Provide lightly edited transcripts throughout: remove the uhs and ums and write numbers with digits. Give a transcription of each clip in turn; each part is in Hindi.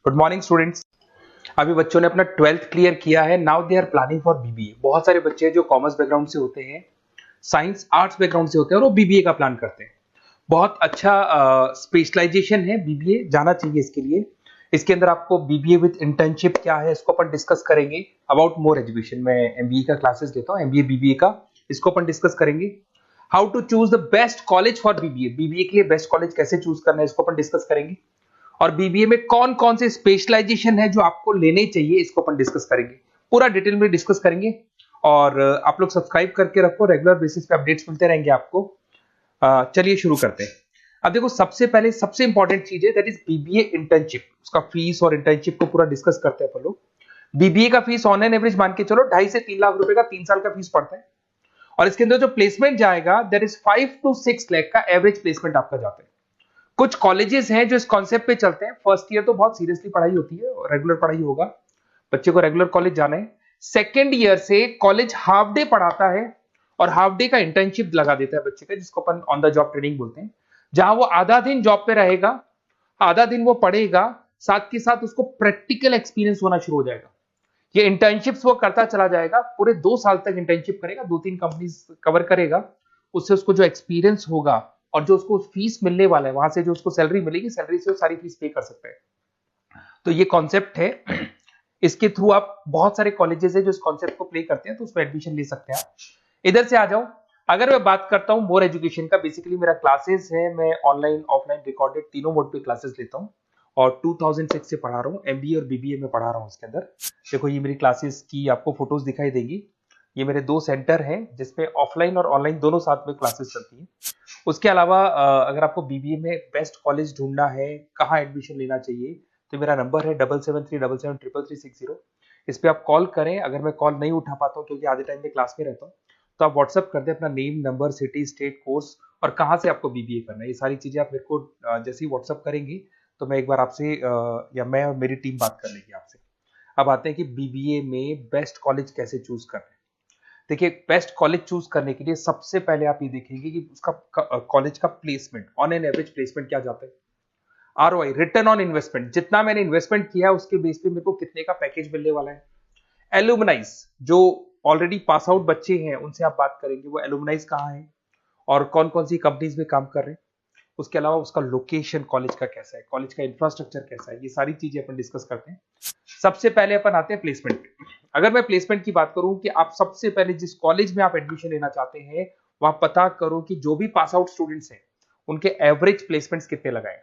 Good morning students. अभी बच्चों ने अपना 12th क्लियर किया है। Now they are planning for BBA. बहुत सारे बच्चे हैं जो कॉमर्स बैकग्राउंड से होते हैं, साइंस आर्ट्स बैकग्राउंड से होते हैं और वो बीबीए का प्लान करते हैं। बहुत अच्छा स्पेशलाइजेशन है बीबीए, जाना चाहिए इसके लिए। इसके अंदर आपको बीबीए विद इंटर्नशिप क्या है इसको अपन डिस्कस करेंगे। अबाउट मोर एजुकेशन, मैं एमबीए का क्लासेस लेता हूँ, एमबीए बीबीए का, इसको अपन डिस्कस करेंगे। How to choose the best college for BBA, BBA के लिए बेस्ट कॉलेज कैसे चूज करना है इसको अपन डिस्कस करेंगे। और बीबीए में कौन कौन से स्पेशलाइजेशन है जो आपको लेने चाहिए इसको अपन डिस्कस करेंगे, पूरा डिटेल में डिस्कस करेंगे। और आप लोग सब्सक्राइब करके रखो, रेगुलर बेसिस पे अपडेट्स मिलते रहेंगे आपको। चलिए शुरू करते हैं। अब देखो, सबसे पहले सबसे इंपॉर्टेंट चीज है दैट इज बीबीए इंटर्नशिप। उसका फीस और इंटर्नशिप को पूरा डिस्कस करते हैं अपन लोग। बीबीए का फीस ऑनलाइन एवरेज मान के चलो 2.5 से 3 लाख रुपए का 3 साल का फीस पड़ता है। और इसके अंदर जो प्लेसमेंट जाएगा दैट इज 5 to 6 लाख का एवरेज प्लेसमेंट आपका जाता है। कुछ कॉलेजेस हैं जो इस कॉन्सेप्ट पे चलते हैं। फर्स्ट ईयर तो बहुत सीरियसली पढ़ाई होती है, रेगुलर पढ़ाई होगा, बच्चे को रेगुलर कॉलेज जाना है। सेकेंड ईयर से कॉलेज हाफ डे पढ़ाता है और हाफ डे का इंटर्नशिप लगा देता है बच्चे का, जिसको अपन ऑन द जॉब ट्रेनिंग बोलते हैं, जहां वो आधा दिन जॉब पे रहेगा, आधा दिन वो पढ़ेगा, साथ के साथ उसको प्रैक्टिकल एक्सपीरियंस होना शुरू हो जाएगा। ये इंटर्नशिप्स वो करता चला जाएगा, पूरे 2 साल तक इंटर्नशिप करेगा, 2-3 कंपनीज कवर करेगा। उससे उसको जो एक्सपीरियंस होगा और जो उसको फीस मिलने वाला है, वहां से जो उसको सैलरी मिलेगी, सैलरी से वो सारी फीस पे कर सकता है। तो ये कॉन्सेप्ट है। इसके थ्रू आप, बहुत सारे कॉलेजेस है जो इस कॉन्सेप्ट को प्ले करते हैं, तो उसमें एडमिशन ले सकते हैं आप। इधर से आ जाओ। अगर मैं बात करता हूं मोर एजुकेशन का, बेसिकली मेरा क्लासेस है, मैं ऑनलाइन ऑफलाइन रिकॉर्डेड तीनों मोड पे क्लासेस लेता हूं और 2006 से पढ़ा रहा हूँ। एमबीए और बीबीए में पढ़ा रहा हूँ। इसके अंदर देखो, ये मेरी क्लासेस की आपको फोटोज दिखाई देगी। ये मेरे 2 सेंटर हैं जिसमें ऑफलाइन और ऑनलाइन दोनों साथ में क्लासेस चलती हैं। उसके अलावा अगर आपको बीबीए में बेस्ट कॉलेज ढूंढना है, कहाँ एडमिशन लेना चाहिए, तो मेरा नंबर है 7737733360। इस पे आप कॉल करें। अगर मैं कॉल नहीं उठा पाता हूँ क्योंकि आधे टाइम में क्लास में रहता हूँ, तो आप व्हाट्सअप कर दें अपना name, number, city, state, course और कहाँ से आपको बीबीए करना है। ये सारी चीजें आप मेरे को जैसे ही व्हाट्सअप करेंगे तो मैं एक बार आपसे या मैं और मेरी टीम बात कर लेगी आपसे। अब आते हैं कि बीबीए में बेस्ट कॉलेज कैसे चूज करना है। देखिए, बेस्ट कॉलेज चूज करने के लिए सबसे पहले आप ये देखेंगे कि उसका कॉलेज का placement, on an average placement क्या जाता है। आरओआई, रिटर्न ऑन इन्वेस्टमेंट, जितना मैंने इन्वेस्टमेंट किया है उसके बेस पे मेरे को कितने का पैकेज मिलने वाला है। एलुमनाइज, जो ऑलरेडी पास आउट बच्चे हैं उनसे आप बात करेंगे, वो एलुमनाइज कहाँ है और कौन कौन सी कंपनीज में काम कर रहे हैं। उसके अलावा उसका लोकेशन कॉलेज का कैसा है, कॉलेज का इंफ्रास्ट्रक्चर कैसा है, ये सारी चीजें अपन डिस्कस करते हैं। सबसे पहले अपन आते हैं प्लेसमेंट पे। अगर मैं प्लेसमेंट की बात करूं कि आप सबसे पहले जिस कॉलेज में आप एडमिशन लेना चाहते हैं, वहां पता करो कि जो भी पास आउट स्टूडेंट्स हैं उनके एवरेज प्लेसमेंट्स कितने लगाए।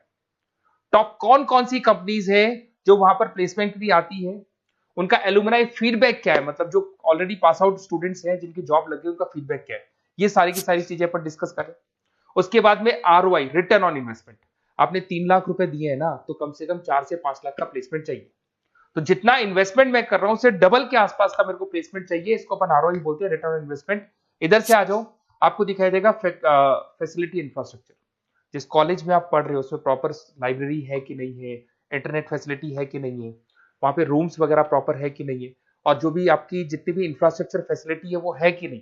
टॉप कौन कौन सी कंपनीज है जो वहां पर प्लेसमेंट भी आती है, उनका एलुमनाई फीडबैक क्या है, मतलब जो ऑलरेडी पास आउट स्टूडेंट्स हैं जिनकी जॉब लगी उनका फीडबैक क्या है। ये सारी की सारी चीजें अपन डिस्कस करें। उसके बाद में आरओआई, रिटर्न ऑन इन्वेस्टमेंट। आपने 3 लाख रुपए दिए हैं ना, तो कम से कम 4 से 5 लाख का प्लेसमेंट चाहिए। तो जितना इन्वेस्टमेंट मैं कर रहा हूं उससे डबल के आसपास का मेरे को प्लेसमेंट चाहिए। इसको अपन आरओआई बोलते हैं, रिटर्न ऑन इन्वेस्टमेंट। इधर से आ जाओ, आपको दिखाई देगा फैसिलिटी इंफ्रास्ट्रक्चर। जिस कॉलेज में आप पढ़ रहे हो उसमें प्रॉपर लाइब्रेरी है कि नहीं है, इंटरनेट फैसिलिटी है कि नहीं है, वहां पे रूम्स वगैरह प्रॉपर है कि नहीं है, और जो भी आपकी जितनी भी इंफ्रास्ट्रक्चर फैसिलिटी है वो है कि नहीं।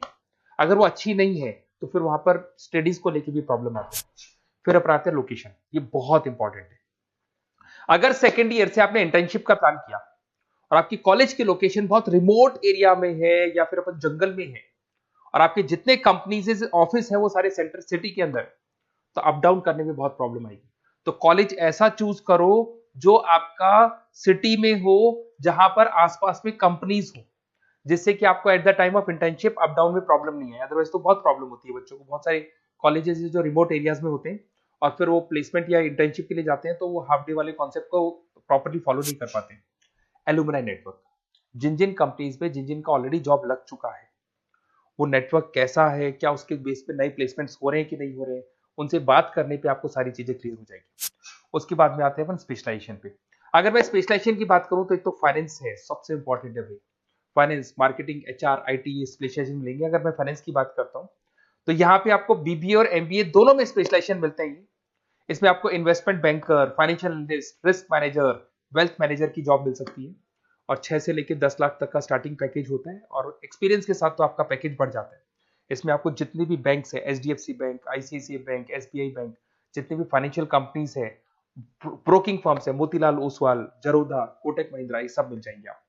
अगर वो अच्छी नहीं है तो फिर वहां पर स्टडीज को लेकर भी प्रॉब्लम आती है। फिर अपनाते हैं लोकेशन, ये बहुत इंपॉर्टेंट है। अगर सेकेंड ईयर से आपने इंटर्नशिप का प्लान किया और आपकी कॉलेज की लोकेशन बहुत रिमोट एरिया में है या फिर अपन जंगल में है, और आपके जितने कंपनीज ऑफिस है वो सारे सेंटर सिटी के अंदर, तो अप डाउन करने में बहुत प्रॉब्लम आएगी। तो कॉलेज ऐसा चूज करो जो आपका सिटी में हो, जहां पर आसपास में कंपनीज हो, जिससे कि आपको at the time of internship up down में प्रॉब्लम नहीं है। अदरवाइज तो बहुत प्रॉब्लम होती है बच्चों को। बहुत सारे कॉलेजेस जो रिमोट एरियाज में होते हैं और फिर वो प्लेसमेंट या इंटर्नशिप के लिए जाते हैं, तो वो हाफ डे वाले कॉन्सेप्ट को प्रॉपर्ली फॉलो नहीं कर पाते। एलुमनाई नेटवर्क, जिन जिन कंपनीज में जिन जिन का ऑलरेडी जॉब लग चुका है, वो नेटवर्क कैसा है, क्या उसके बेस पे नए प्लेसमेंट्स हो रहे हैं कि नहीं हो रहे हैं, उनसे बात करने पे आपको सारी चीजें क्लियर हो जाएगी। उसके बाद में आते हैं अपन स्पेशलाइजेशन पे। अगर मैं स्पेशलाइजेशन की बात करूं तो एक तो फाइनेंस है, सबसे इंपॉर्टेंट है भाई। Finance, marketing, HR, IT specialisation मिलेंगे। अगर मैं फाइनेंस की बात करता हूं तो यहाँ पे आपको बीबीए और एमबीए दोनों में स्पेशलाइजेशन मिलते हैं। इसमें आपको investment banker, financial analyst, risk manager, wealth manager की जॉब मिल सकती है और 6 से लेकर 10 लाख तक का स्टार्टिंग पैकेज होता है और एक्सपीरियंस के साथ तो आपका पैकेज बढ़ जाता है। इसमें आपको जितनी भी बैंक्स है, HDFC bank, ICICI bank, SBI bank, जितनी भी फाइनेंशियल कंपनीज है, ब्रोकिंग फर्म्स है, मोतीलाल ओसवाल, जरोधा, कोटक महिंद्रा, ये सब मिल जाएंगे आप।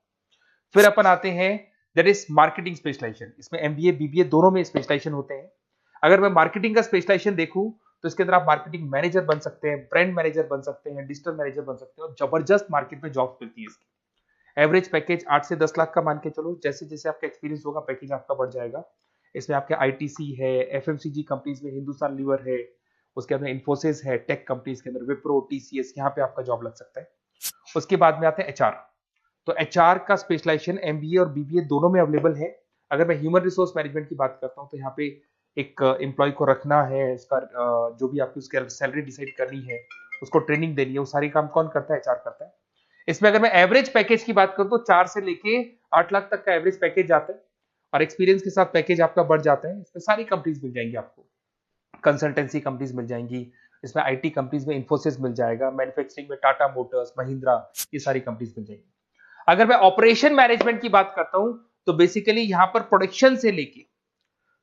फिर अपन आते हैं दैट इज मार्केटिंग स्पेशलाइजेशन। इसमें एमबीए बीबीए दोनों में स्पेशलाइजेशन होते हैं। अगर मैं मार्केटिंग का स्पेशलाइजेशन देखूं तो इसके अंदर आप मार्केटिंग मैनेजर बन सकते हैं, ब्रांड मैनेजर बन सकते हैं, डिजिटल मैनेजर बन सकते हैं, और जबरदस्त मार्केट में जॉब मिलती है इसकी। एवरेज पैकेज 8 से 10 लाख का मान के चलो। जैसे जैसे आपका एक्सपीरियंस होगा पैकेज आपका बढ़ जाएगा। इसमें आपके आईटीसी है, एफएमसीजी कंपनीज में हिंदुस्तान लीवर है, उसके अंदर इन्फोसिस है, टेक कंपनीज के अंदर विप्रो, टीसीएस, यहाँ पे आपका जॉब लग सकता है। उसके बाद में आते हैं एचआर। तो एचआर का स्पेशलाइजेशन एमबीए और बीबीए दोनों में अवेलेबल है। अगर मैं ह्यूमन रिसोर्स मैनेजमेंट की बात करता हूँ तो यहाँ पे एक एम्प्लॉय को रखना है, उसका जो भी आपकी उसकी सैलरी डिसाइड करनी है, उसको ट्रेनिंग देनी है, वो सारी काम कौन करता है? एचआर करता है। इसमें अगर मैं एवरेज पैकेज की बात करूं तो 4 से लेके 8 लाख तक का एवरेज पैकेज जाता है, और एक्सपीरियंस के साथ पैकेज आपका बढ़ जाता है। इसमें सारी कंपनीज मिल जाएंगी आपको, कंसल्टेंसी कंपनीज मिल जाएंगी, इसमें आईटी कंपनीज में इन्फोसिस मिल जाएगा, मैन्युफैक्चरिंग में टाटा मोटर्स, महिंद्रा, ये सारी कंपनीज मिल जाएंगी। अगर मैं ऑपरेशन मैनेजमेंट की बात करता हूं तो बेसिकली यहां पर प्रोडक्शन से लेके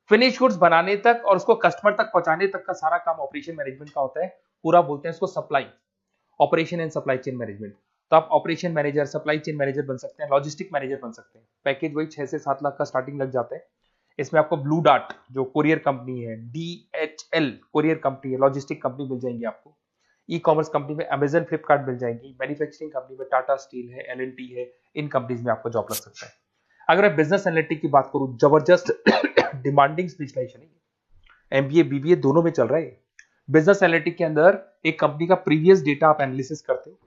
फिनिश गुड्स बनाने तक और उसको कस्टमर तक पहुंचाने तक का सारा काम ऑपरेशन मैनेजमेंट का होता है। पूरा बोलते हैं इसको supply, operation and supply chain management. तो आप operation manager, supply chain manager बन सकते हैं, लॉजिस्टिक मैनेजर बन सकते हैं। पैकेज वही 6 से 7 लाख का स्टार्टिंग लग जाता है। इसमें आपको ब्लू डार्ट जो कोरियर कंपनी है, डीएचएल कोरियर कंपनी है, लॉजिस्टिक कंपनी मिल जाएंगी आपको। ई कॉमर्स कंपनी में अमेजन, फ्लिपकार्ट मिल जाएंगी। मैन्युफैक्चरिंग कंपनी में टाटा स्टील है, एलएनटी है, इन कंपनीज में आपको जॉब लग सकता है। अगर मैं बिजनेस एनालिटिक की बात करूं, जबरदस्त डिमांडिंग स्पेशलाइजेशन है, एमबीए बीबीए दोनों में चल रहा है। बिजनेस एनालिटिक के अंदर एक कंपनी का प्रीवियस डेटा आप एनालिसिस करते हो,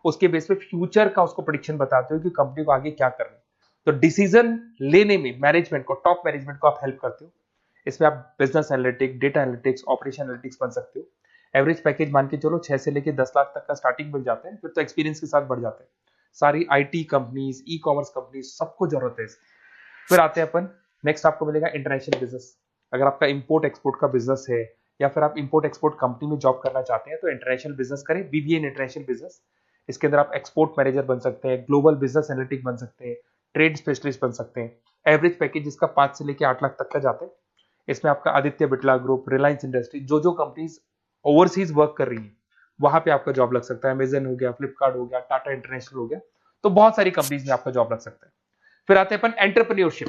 उसके बेस पे फ्यूचर का उसको प्रेडिक्शन बताते हो कि कंपनी को आगे क्या करना है। तो डिसीजन लेने में मैनेजमेंट को, टॉप मैनेजमेंट को आप हेल्प करते हो। इसमें आप business analytic, data analytics, operation analytics बन सकते हो। एवरेज पैकेज मान के चलो 6 से लेके 10 लाख तक का स्टार्टिंग मिल जाता है, फिर तो एक्सपीरियंस के साथ बढ़ जाता है। सारी IT companies, e commerce companies, सबको जरूरत है इसकी। फिर आते हैं अपन, नेक्स्ट आपको मिलेगा इंटरनेशनल बिजनेस। अगर आपका इंपोर्ट एक्सपोर्ट का बिजनेस है या फिर आप इंपोर्ट एक्सपोर्ट कंपनी में जॉब करना चाहते हैं तो इंटरनेशनल बिजनेस करें, बीबीए इन इंटरनेशनल बिजनेस। इसके अंदर आप एक्सपोर्ट मैनेजर बन सकते हैं, ग्लोबल बिजनेस एनालिटिक बन सकते हैं, ट्रेड स्पेशलिस्ट बन सकते हैं। एवरेज पैकेज इसका 5 से लेकर 8 लाख तक का जाता है। इसमें आपका आदित्य बिरला ग्रुप, रिलायंस इंडस्ट्री, जो जो कंपनीज ओवरसीज वर्क कर रही है वहां पे आपका जॉब लग सकता है। अमेजन हो गया, फ्लिपकार्ट हो गया, टाटा इंटरनेशनल हो गया, तो बहुत सारी कंपनीज में आपका जॉब लग सकता है। फिर आते हैं अपन एंटरप्रेन्योरशिप।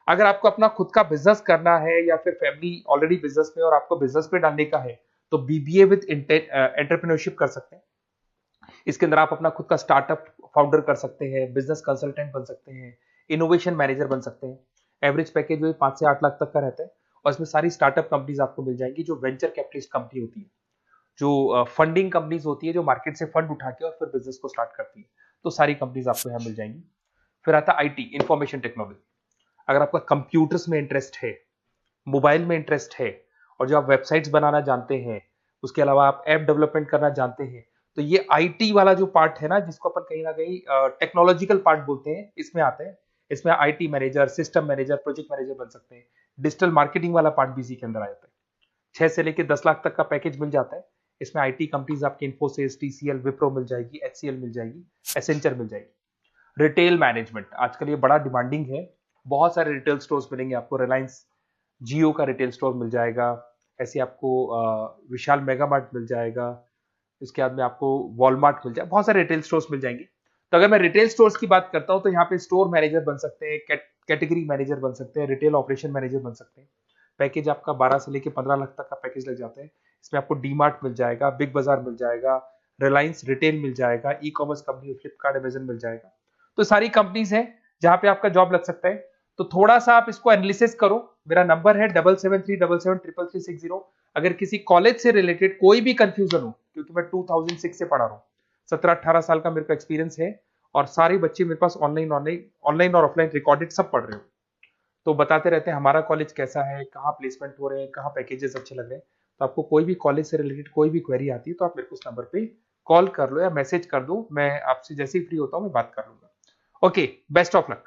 अगर आपको अपना खुद का बिजनेस करना है या फिर फैमिली ऑलरेडी बिजनेस में और आपको बिजनेस पे डालने का है तो बीबीए विद एंटरप्रेन्योरशिप कर सकते हैं। इसके अंदर आप अपना खुद का स्टार्टअप फाउंडर कर सकते हैं, बिजनेस कंसल्टेंट बन सकते हैं, इनोवेशन मैनेजर बन सकते हैं। एवरेज पैकेज वही 5 से 8 लाख तक का रहता है, और इसमें सारी स्टार्टअप कंपनीज आपको मिल जाएंगी जो वेंचर कैपिटलिस्ट कंपनी होती है, जो फंडिंग कंपनीज होती है, जो मार्केट से फंड उठा के और फिर बिजनेस को स्टार्ट करती है। तो सारी कंपनीज आपको यहाँ मिल जाएंगी। फिर आता है आईटी, इंफॉर्मेशन टेक्नोलॉजी। अगर आपका कंप्यूटर्स में इंटरेस्ट है, मोबाइल में इंटरेस्ट है, और जो आप वेबसाइट्स बनाना जानते हैं, उसके अलावा आप ऐप डेवलपमेंट करना जानते हैं, तो ये आईटी वाला जो पार्ट है ना, जिसको अपन कहीं ना कहीं टेक्नोलॉजिकल पार्ट बोलते हैं, इसमें आते हैं। इसमें IT manager, system manager, project manager बन सकते हैं। डिजिटल मार्केटिंग वाला पार्ट भी इसी के अंदर आ जाता है। 6 से लेकर 10 लाख तक का पैकेज मिल जाता है। इसमें आईटी कंपनीज आपकी इन्फोसिस, टीसीएल, विप्रो मिल जाएगी, एचसीएल मिल जाएगी, एसेंचर मिल जाएगी। रिटेल मैनेजमेंट आजकल ये बड़ा डिमांडिंग है। बहुत सारे रिटेल स्टोर्स मिलेंगे आपको। रिलायंस जियो का रिटेल स्टोर मिल जाएगा, ऐसे आपको विशाल मेगा मार्ट मिल जाएगा, इसके बाद में आपको वॉलमार्ट मिल जाएगा, बहुत सारे रिटेल स्टोर्स मिल जाएंगे। तो अगर मैं रिटेल स्टोर्स की बात करता हूं तो यहाँ पे स्टोर मैनेजर बन सकते हैं, कैटेगरी मैनेजर बन सकते हैं, रिटेल ऑपरेशन मैनेजर बन सकते हैं। पैकेज आपका 12 से लेके 15 लाख तक का पैकेज लग जाता है। इसमें आपको डी मार्ट मिल जाएगा, बिग बाजार मिल जाएगा, रिलायंस रिटेल मिल जाएगा, e commerce company Flipkart, Amazon मिल जाएगा। तो सारी कंपनीज है जहां पे आपका जॉब लग सकता है। तो थोड़ा सा आप इसको एनालिसिस करो। मेरा नंबर है 7737733360। अगर किसी कॉलेज से रिलेटेड कोई भी कंफ्यूजन हो, क्योंकि मैं 2006 से पढ़ा रहा हूँ, 17-18 साल का मेरे को एक्सपीरियंस है, और सारे बच्चे मेरे पास ऑनलाइन और ऑफलाइन रिकॉर्डेड सब पढ़ रहे हो, तो बताते रहते हैं हमारा कॉलेज कैसा है, कहाँ प्लेसमेंट हो रहे हैं, कहाँ पैकेजेस अच्छे लग रहे हैं। तो आपको कोई भी कॉलेज से रिलेटेड कोई भी क्वेरी आती है तो आप मेरे को उस नंबर पे कॉल कर लो या मैसेज कर दो, मैं आपसे जैसे ही फ्री होता हूँ मैं बात कर लूंगा। Okay, best of luck.